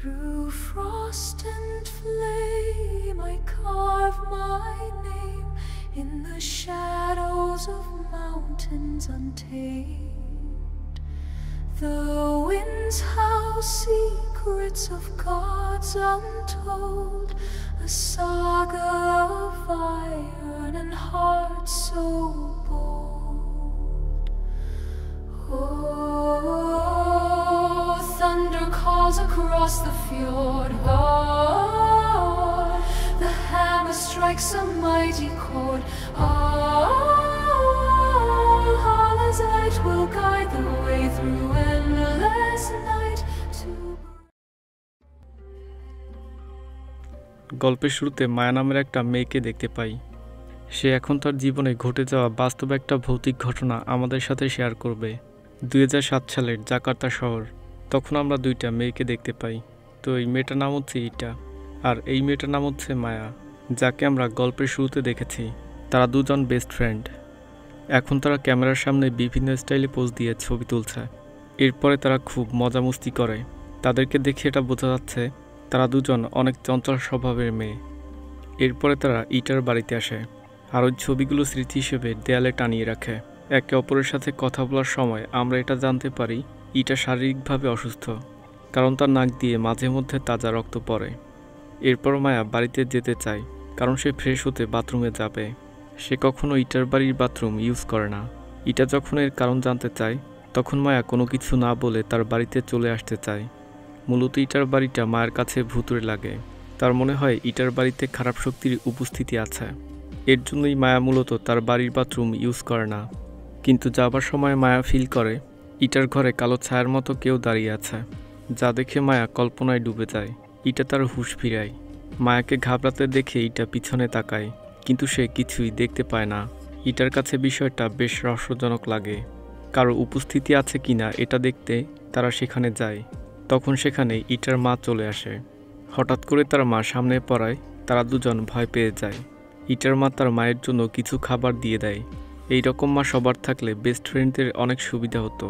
Through frost and flame I carve my name in the shadows of mountains untamed. The winds howl secrets of gods untold, a saga of iron and hearts so bold. Oh, thunder calls across the fjord. Oh, the hammer strikes a mighty chord. Oh, Hala's light will guide the way through endless night to... গল্পের শুরুতে মায়া নামের একটা মেয়েকে দেখতে পাই। সে এখন তার জীবনে ঘটে যাওয়া বাস্তব একটা ভৌতিক ঘটনা আমাদের সাথে শেয়ার করবে। 2007 সালের জাকার্তা শহর। তখন আমরা দুইটা মেয়েকে দেখতে পাই। তো এই মেয়েটার নাম হচ্ছে ইটা, আর এই মেয়েটার নাম হচ্ছে মায়া, যাকে আমরা গল্পের শুরুতে দেখেছি। তারা দুজন বেস্ট ফ্রেন্ড। এখন তারা ক্যামেরার সামনে বিভিন্ন স্টাইলে পোজ দিয়ে ছবি তুলছে। এরপরে তারা খুব মজামস্তি করে। তাদেরকে দেখে এটা বোঝা যাচ্ছে তারা দুজন অনেক চঞ্চল স্বভাবের মেয়ে। এরপরে তারা ইটার বাড়িতে আসে, আর ওই ছবিগুলো স্মৃতি হিসেবে দেয়ালে টানিয়ে রাখে। একে অপরের সাথে কথা বলার সময় আমরা এটা জানতে পারি ইটা শারীরিকভাবে অসুস্থ, কারণ তার নাক দিয়ে মাঝে মধ্যে তাজা রক্ত পড়ে। এরপর মায়া বাড়িতে যেতে চায়, কারণ সে ফ্রেশ হতে বাথরুমে যাবে। সে কখনো ইটার বাড়ির বাথরুম ইউজ করে না। ইটা যখন এর কারণ জানতে চায়, তখন মায়া কোনো কিছু না বলে তার বাড়িতে চলে আসতে চায়। মূলত ইটার বাড়িটা মায়ের কাছে ভুতুড়ে লাগে। তার মনে হয় ইটার বাড়িতে খারাপ শক্তির উপস্থিতি আছে। এর জন্যই মায়া মূলত তার বাড়ির বাথরুম ইউজ করে না। কিন্তু যাবার সময় মায়া ফিল করে ইটার ঘরে কালো ছায়ার মতো কেউ দাঁড়িয়ে আছে, যা দেখে মায়া কল্পনায় ডুবে যায়। ইটা তার হুঁশ ফিরায়। মায়াকে ঘাবড়াতে দেখে ইটা পিছনে তাকায়, কিন্তু সে কিছুই দেখতে পায় না। ইটার কাছে বিষয়টা বেশ রহস্যজনক লাগে। কারো উপস্থিতি আছে কিনা এটা দেখতে তারা সেখানে যায়। তখন সেখানে ইটার মা চলে আসে। হঠাৎ করে তার মা সামনে পড়ায় তারা দুজন ভয় পেয়ে যায়। ইটার মা তার মায়ের জন্য কিছু খাবার দিয়ে দেয়। এই রকম মা সবার থাকলে বেস্ট ফ্রেন্ডদের অনেক সুবিধা হতো।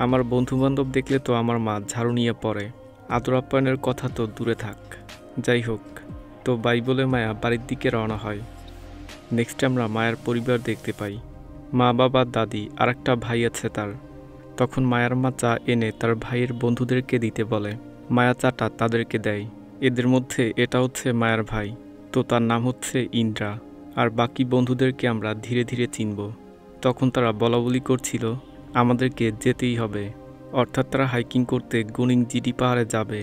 আমার বন্ধুবান্ধব দেখলে তো আমার মা ঝাড়ু নিয়ে পড়ে। আদর আপ্যায়নের কথা তো দূরে থাক। যাই হোক, তো বাই বলে মায়া বাড়ির দিকে রওনা হয়। নেক্সট আমরা মায়ের পরিবার দেখতে পাই। মা, বাবা, দাদি আর একটা ভাই আছে তার। তখন মায়ার মা চা এনে তার ভাইয়ের বন্ধুদেরকে দিতে বলে। মায়া চাটা তাদেরকে দেয়। এদের মধ্যে এটা হচ্ছে মায়ার ভাই, তো তার নাম হচ্ছে ইন্দ্রা। আর বাকি বন্ধুদেরকে আমরা ধীরে ধীরে চিনব। তখন তারা বলাবলি করছিল আমাদেরকে যেতেই হবে, অর্থাৎ তারা হাইকিং করতে গুনিং জিডি পাহাড়ে যাবে।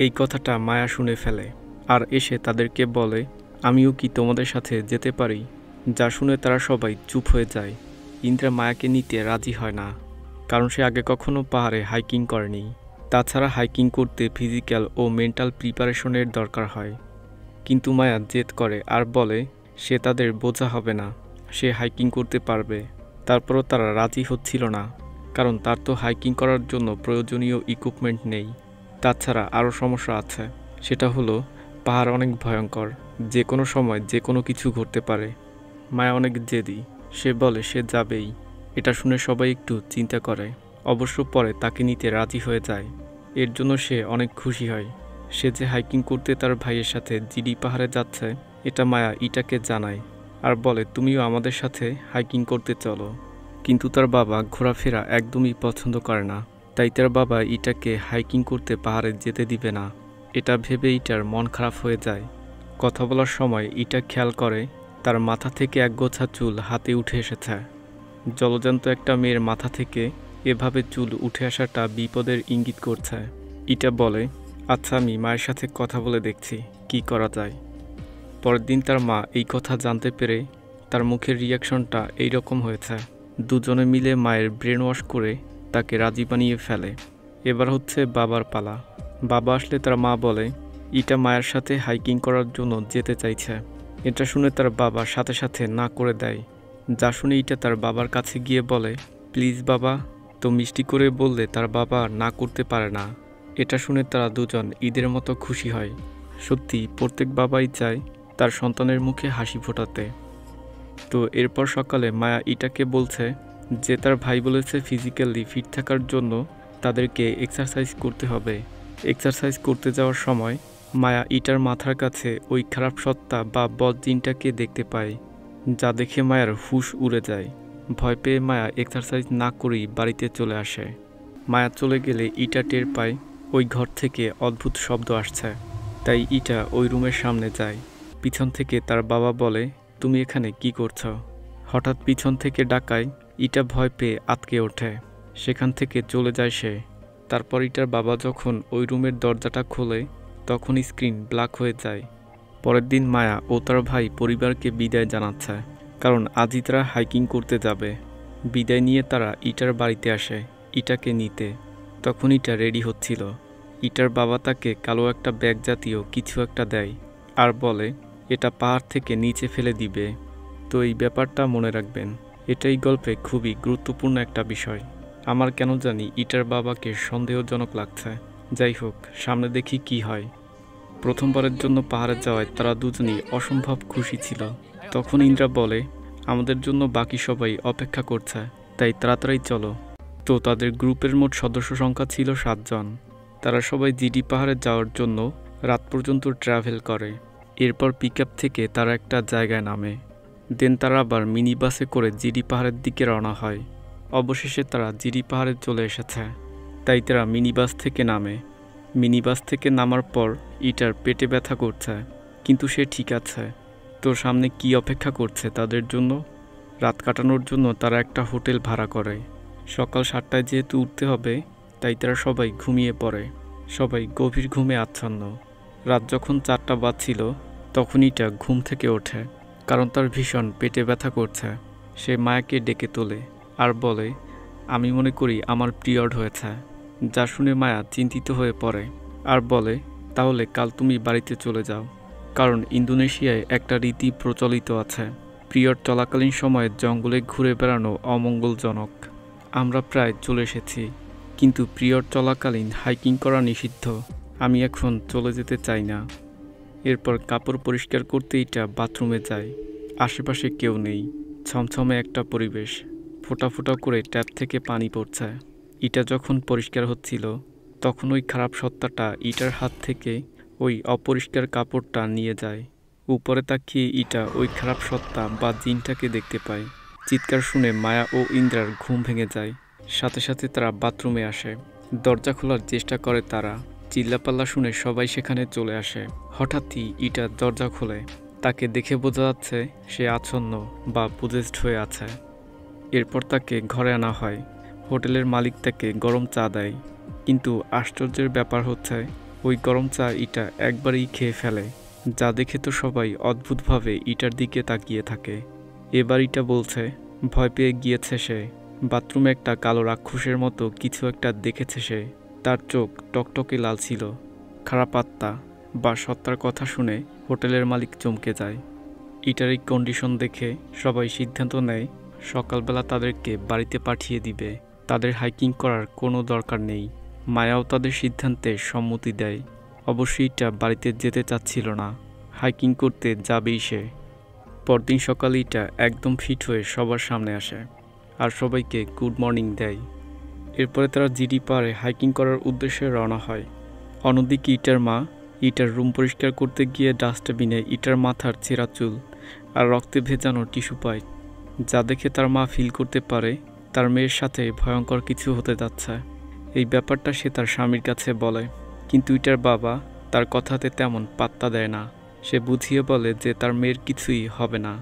এই কথাটা মায়া শুনে ফেলে আর এসে তাদেরকে বলে, আমিও কি তোমাদের সাথে যেতে পারি? যা শুনে তারা সবাই চুপ হয়ে যায়। ইন্দ্রা মায়াকে নিতে রাজি হয় না, কারণ সে আগে কখনো পাহাড়ে হাইকিং করেনি। তাছাড়া হাইকিং করতে ফিজিক্যাল ও মেন্টাল প্রিপারেশনের দরকার হয়। কিন্তু মায়া জেদ করে আর বলে সে তাদের বোঝা হবে না, সে হাইকিং করতে পারবে। তারপরও তারা রাজি হচ্ছিল না, কারণ তার তো হাইকিং করার জন্য প্রয়োজনীয় ইকুইপমেন্ট নেই। তাছাড়া আরও সমস্যা আছে, সেটা হলো পাহাড় অনেক ভয়ঙ্কর, যে কোনো সময় যে কোনো কিছু ঘটতে পারে। মায়া অনেক জেদি, সে বলে সে যাবেই। এটা শুনে সবাই একটু চিন্তা করে, অবশ্য পরে তাকে নিতে রাজি হয়ে যায়। এর জন্য সে অনেক খুশি হয়। সে যে হাইকিং করতে তার ভাইয়ের সাথে জিডি পাহাড়ে যাচ্ছে এটা মায়া ইটাকে জানায় আর বলে তুমিও আমাদের সাথে হাইকিং করতে চলো। কিন্তু তার বাবা ঘোরাফেরা একদমই পছন্দ করে না, তাই তার বাবা ইটাকে হাইকিং করতে পাহাড়ে যেতে দিবে না। এটা ভেবে ইটার মন খারাপ হয়ে যায়। কথা বলার সময় ইটা খেয়াল করে তার মাথা থেকে একগোছা চুল হাতে উঠে এসেছে। জলজান্ত একটা মেয়ের মাথা থেকে এভাবে চুল উঠে আসাটা বিপদের ইঙ্গিত করছে। ইটা বলে, আচ্ছা আমি মায়ের সাথে কথা বলে দেখছি কি করা যায়। পরের দিন তার মা এই কথা জানতে পেরে তার মুখের রিয়াকশনটা এইরকম হয়েছে। দুজনে মিলে মায়ের ব্রেন ওয়াশ করে তাকে রাজি বানিয়ে ফেলে। এবার হচ্ছে বাবার পালা। বাবা আসলে তার মা বলে ইটা মায়ের সাথে হাইকিং করার জন্য যেতে চাইছে। এটা শুনে তার বাবা সাথে সাথে না করে দেয়, যা শুনে ইটা তার বাবার কাছে গিয়ে বলে, প্লিজ বাবা। তো মিষ্টি করে বললে তার বাবা না করতে পারে না। এটা শুনে তারা দুজন ঈদের মতো খুশি হয়। সত্যি প্রত্যেক বাবাই চায় তার সন্তানের মুখে হাসি ফোটাতে। তো এরপর সকালে মায়া ইটাকে বলছে যে তার ভাই বলেছে ফিজিক্যালি ফিট থাকার জন্য তাদেরকে এক্সারসাইজ করতে হবে। এক্সারসাইজ করতে যাওয়ার সময় মায়া ইটার মাথার কাছে ওই খারাপ সত্তা বা বদ জিনটাকে দেখতে পায়, যা দেখে মায়ার হুঁশ উড়ে যায়। ভয় পেয়ে মায়া এক্সারসাইজ না করেই বাড়িতে চলে আসে। মায়া চলে গেলে ইটা টের পায় ওই ঘর থেকে অদ্ভুত শব্দ আসছে, তাই ইটা ওই রুমের সামনে যায়। পিছন থেকে তার বাবা বলে, তুমি এখানে কি করছো? হঠাৎ পিছন থেকে ডাকায় ইটা ভয় পেয়ে আটকে ওঠে। সেখান থেকে চলে যায় সে। তারপর ইটার বাবা যখন ওই রুমের দরজাটা খোলে তখন স্ক্রিন ব্ল্যাক হয়ে যায়। পরের দিন মায়া ও তার ভাই পরিবারকে বিদায় জানাচ্ছে, কারণ আজই তারা হাইকিং করতে যাবে। বিদায় নিয়ে তারা ইটার বাড়িতে আসে ইটাকে নিতে। তখন ইটা রেডি হচ্ছিল। ইটার বাবা তাকে কালো একটা ব্যাগ জাতীয় কিছু একটা দেয় আর বলে এটা পাহাড় থেকে নিচে ফেলে দিবে। তো এই ব্যাপারটা মনে রাখবেন, এটাই গল্পে খুবই গুরুত্বপূর্ণ একটা বিষয়। আমার কেন জানি ইটার বাবাকে সন্দেহজনক লাগছে। যাই হোক, সামনে দেখি কি হয়। প্রথমবারের জন্য পাহাড়ে যাওয়ায় তারা দুজনই অসম্ভব খুশি ছিল। তখন ইন্দ্রা বলে, আমাদের জন্য বাকি সবাই অপেক্ষা করছে, তাই তাড়াতাড়ি চলো। তো তাদের গ্রুপের মোট সদস্য সংখ্যা ছিল 7 জন। তারা সবাই জিডি পাহাড়ে যাওয়ার জন্য রাত পর্যন্ত ট্রাভেল করে। এরপর পিকআপ থেকে তারা একটা জায়গায় নামে। দেন তারা আবার মিনি বাসে করে জিডি পাহাড়ের দিকে রওনা হয়। অবশেষে তারা জিডি পাহাড়ে চলে এসেছে, তাই তারা মিনি বাস থেকে নামে। মিনি বাস থেকে নামার পর ইটার পেটে ব্যথা করছে, কিন্তু সে ঠিক আছে। তো সামনে কি অপেক্ষা করছে তাদের জন্য? রাত কাটানোর জন্য তারা একটা হোটেল ভাড়া করে। সকাল 7টায় যেহেতু উঠতে হবে, তাই তারা সবাই ঘুমিয়ে পড়ে। সবাই গভীর ঘুমে আচ্ছন্ন। রাত যখন 4টা বাজছিল তখন ইটা ঘুম থেকে ওঠে, কারণ তার ভীষণ পেটে ব্যথা করছে। সে মায়াকে ডেকে তোলে আর বলে, আমি মনে করি আমার পিরিয়ড হয়েছে। যা শুনে মায়া চিন্তিত হয়ে পড়ে আর বলে, তাহলে কাল তুমি বাড়িতে চলে যাও, কারণ ইন্দোনেশিয়ায় একটা রীতি প্রচলিত আছে, পিরিয়ড চলাকালীন সময়ে জঙ্গলে ঘুরে বেড়ানো অমঙ্গলজনক। আমরা প্রায় চলে এসেছি, কিন্তু পিরিয়ড চলাকালীন হাইকিং করা নিষিদ্ধ। আমি এখন চলে যেতে চাই না। এরপর কাপড় পরিষ্কার করতে ইটা বাথরুমে যায়। আশেপাশে কেউ নেই, ছমছমে একটা পরিবেশ। ফোঁটা ফোঁটা করে ট্যাপ থেকে পানি পড়ছে। ইটা যখন পরিষ্কার হচ্ছিল তখন ওই খারাপ সত্তাটা ইটার হাত থেকে ওই অপরিষ্কার কাপড়টা নিয়ে যায়। উপরে তাকিয়ে ইটা ওই খারাপ সত্তা বা জিনটাকে দেখতে পায়। চিৎকার শুনে মায়া ও ইন্দ্রার ঘুম ভেঙে যায়। সাথে সাথে তারা বাথরুমে আসে। দরজা খোলার চেষ্টা করে তারা। চিল্লাপাল্লা শুনে সবাই সেখানে চলে আসে। হঠাৎই ইটা দরজা খোলে। তাকে দেখে বোঝা যাচ্ছে সে আচ্ছন্ন বা পজেসড হয়ে আছে। এরপর তাকে ঘরে আনা হয়। হোটেলের মালিক তাকে গরম চা দেয়, কিন্তু আশ্চর্যের ব্যাপার হচ্ছে ওই গরম চা ইটা একবারেই খেয়ে ফেলে, যা দেখে তো সবাই অদ্ভুতভাবে ইটার দিকে তাকিয়ে থাকে। এবার ইটা বলছে ভয় পেয়ে গিয়েছে সে। বাথরুমে একটা কালো রাক্ষসের মতো কিছু একটা দেখেছে সে। তার চোখ টকটকে লাল ছিল। খারাপ আত্মা বা সত্তার কথা শুনে হোটেলের মালিক চমকে যায়। ইটার এই কন্ডিশন দেখে সবাই সিদ্ধান্ত নেয় সকালবেলা তাদেরকে বাড়িতে পাঠিয়ে দিবে। তাদের হাইকিং করার কোনো দরকার নেই। মায়াও তাদের সিদ্ধান্তে সম্মতি দেয়। অবশ্যই ইটা বাড়িতে যেতে চাচ্ছিল না, হাইকিং করতে যাবেই সে। পরদিন সকালে ইটা একদম ফিট হয়ে সবার সামনে আসে আর সবাইকে গুড মর্নিং দেয়। এরপরে তারা জিডি পাহাড়ে হাইকিং করার উদ্দেশ্যে রওনা হয়। অন্যদিকে ইটার মা ইটার রুম পরিষ্কার করতে গিয়ে ডাস্টবিনে ইটার মাথার ছেঁড়া চুল আর রক্তে ভেজানো টিস্যু পায়, যা দেখে তার মা ফিল করতে পারে তার মেয়ের সাথে ভয়ঙ্কর কিছু হতে যাচ্ছে। এই ব্যাপারটা সে তার স্বামীর কাছে বলে, কিন্তু ইটার বাবা তার কথাতে তেমন পাত্তা দেয় না। সে বুঝিয়ে বলে যে তার মেয়ের কিছুই হবে না।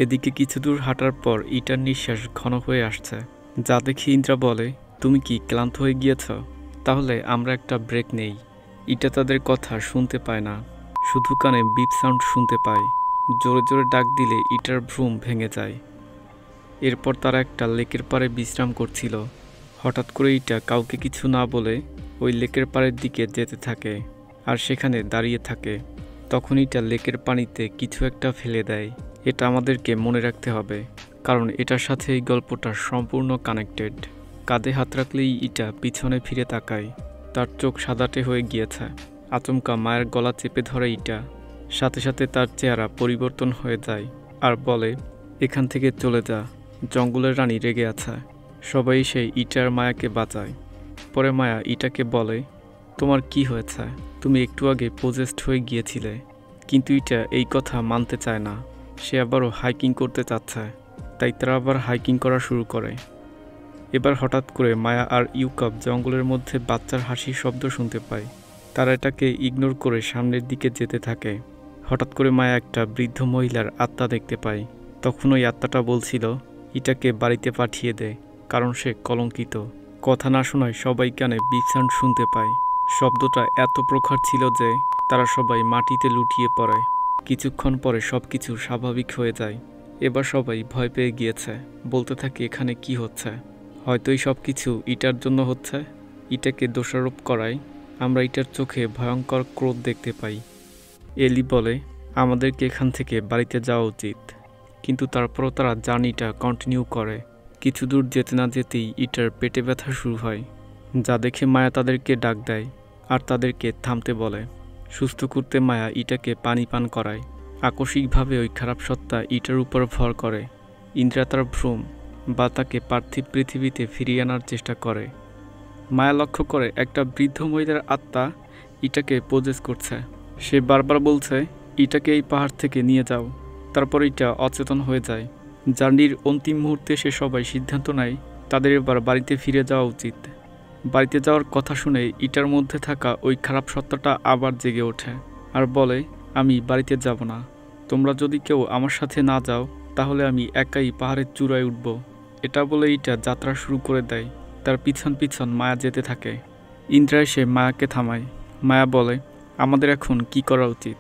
এদিকে কিছু দূর হাঁটার পর ইটার নিঃশ্বাস ঘন হয়ে আসছে, যা দেখে ইন্দ্রা বলে, তুমি কি ক্লান্ত হয়ে গিয়েছ? তাহলে আমরা একটা ব্রেক নেই। ইটা তাদের কথা শুনতে পায় না, শুধু কানে বিপ সাউন্ড শুনতে পায়। জোরে জোরে ডাক দিলে ইটার ভ্রুম ভেঙে যায়। এরপর তারা একটা লেকের পাড়ে বিশ্রাম করছিল। হঠাৎ করে ইটা কাউকে কিছু না বলে ওই লেকের পাড়ের দিকে যেতে থাকে আর সেখানে দাঁড়িয়ে থাকে। তখন ইটা লেকের পানিতে কিছু একটা ফেলে দেয়। এটা আমাদেরকে মনে রাখতে হবে, কারণ এটার সাথে এই গল্পটা সম্পূর্ণ কানেক্টেড। কাঁধে হাত রাখলেই ইটা পিছনে ফিরে তাকায়। তার চোখ সাদাটে হয়ে গিয়েছে। আচমকা মায়ের গলা চেপে ধরে ইটা। সাথে সাথে তার চেহারা পরিবর্তন হয়ে যায় আর বলে, এখান থেকে চলে যা, জঙ্গলের রানী রেগে আছে। সবাই সেই ইটার মায়াকে বাঁচায়। পরে মায়া ইটাকে বলে, তোমার কি হয়েছে? তুমি একটু আগে পজেসড হয়ে গিয়েছিলে। কিন্তু ইটা এই কথা মানতে চায় না। সে আবারও হাইকিং করতে চাচ্ছে, তাই তারা আবার হাইকিং করা শুরু করে। এবার হঠাৎ করে মায়া আর ইউকাপ জঙ্গলের মধ্যে বাচ্চার হাসির শব্দ শুনতে পায়। তারা এটাকে ইগনোর করে সামনের দিকে যেতে থাকে। হঠাৎ করে মায়া একটা বৃদ্ধ মহিলার আত্মা দেখতে পায়। তখন ওই আত্মাটা বলছিল ইটাকে বাড়িতে পাঠিয়ে দে, কারণ সে কলঙ্কিত। কথা না শোনায় সবাই কানে বিপ সাউন্ড শুনতে পায়। শব্দটা এত প্রখর ছিল যে তারা সবাই মাটিতে লুটিয়ে পড়ে। কিছুক্ষণ পরে সবকিছু স্বাভাবিক হয়ে যায়। এবার সবাই ভয় পেয়ে গিয়েছে, বলতে থাকে এখানে কি হচ্ছে। হয়তো এই সব কিছু ইটার জন্য হচ্ছে। ইটাকে দোষারোপ করায় আমরা ইটার চোখে ভয়ঙ্কর ক্রোধ দেখতে পাই। এলি বলে আমাদেরকে এখান থেকে বাড়িতে যাওয়া উচিত, কিন্তু তারপরও তারা জার্নিটা কন্টিনিউ করে। কিছু দূর যেতে না যেতেই ইটার পেটে ব্যথা শুরু হয়, যা দেখে মায়া তাদেরকে ডাক দেয় আর তাদেরকে থামতে বলে। সুস্থ করতে মায়া ইটাকে পানি পান করায়। আকস্মিকভাবে ওই খারাপ সত্তা ইটার উপর ভর করে। ইন্দ্রা তার ভ্রম বা তাকে পার্থিব পৃথিবীতে ফিরিয়ে আনার চেষ্টা করে। মায়া লক্ষ্য করে একটা বৃদ্ধ মহিলার আত্মা ইটাকে পজেস করছে। সে বারবার বলছে ইটাকে এই পাহাড় থেকে নিয়ে যাও। তারপর ইটা অচেতন হয়ে যায়। জার্নির অন্তিম মুহূর্তে সে সবাই সিদ্ধান্ত নেয় তাদের এবার বাড়িতে ফিরে যাওয়া উচিত। বাড়িতে যাওয়ার কথা শুনে ইটার মধ্যে থাকা ওই খারাপ সত্তাটা আবার জেগে ওঠে আর বলে আমি বাড়িতে যাব না। তোমরা যদি কেউ আমার সাথে না যাও তাহলে আমি একাই পাহাড়ের চূড়ায় উঠব। এটা বলে ইটা যাত্রা শুরু করে দেয়। তার পিছন পিছন মায়া যেতে থাকে। ইন্দ্রা এসে মায়াকে থামায়। মায়া বলে আমাদের এখন কি করা উচিত?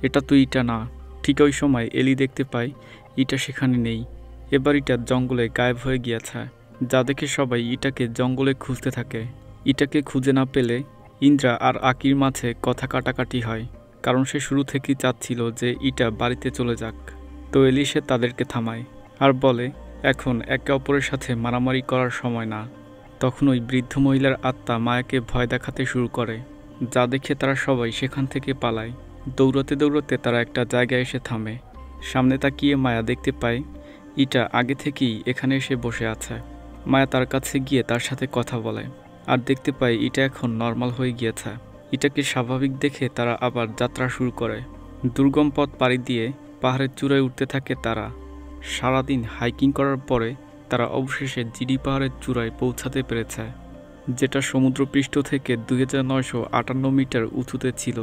এটা তো ইটা না। ঠিক ওই সময় এলি দেখতে পায় ইটা সেখানে নেই। এবার ইটা জঙ্গলে গায়েব হয়ে গিয়েছে, যা দেখে সবাই ইটাকে জঙ্গলে খুঁজতে থাকে। ইটাকে খুঁজে না পেলে ইন্দ্রা আর আকির মাঝে কথা কাটাকাটি হয়, কারণ সে শুরু থেকেই চাচ্ছিল যে ইটা বাড়িতে চলে যাক। তো এলি সে তাদেরকে থামায় আর বলে এখন একে অপরের সাথে মারামারি করার সময় না। তখন ওই বৃদ্ধ মহিলার আত্মা মায়াকে ভয় দেখাতে শুরু করে, যা দেখে তারা সবাই সেখান থেকে পালায়। দৌড়াতে দৌড়াতে তারা একটা জায়গায় এসে থামে। সামনে তাকিয়ে মায়া দেখতে পায় ইটা আগে থেকেই এখানে এসে বসে আছে। মায়া তার কাছে গিয়ে তার সাথে কথা বলে আর দেখতে পায় ইটা এখন নর্মাল হয়ে গিয়েছে। ইটাকে স্বাভাবিক দেখে তারা আবার যাত্রা শুরু করে। দুর্গম পথ পাড়ি দিয়ে পাহাড়ের চূড়ায় উঠতে থাকে তারা। সারাদিন হাইকিং করার পরে তারা অবশেষে জিডি পাহাড়ের চূড়ায় পৌঁছাতে পেরেছে, যেটা সমুদ্রপৃষ্ঠ থেকে 2958 মিটার উঁচুতে ছিল।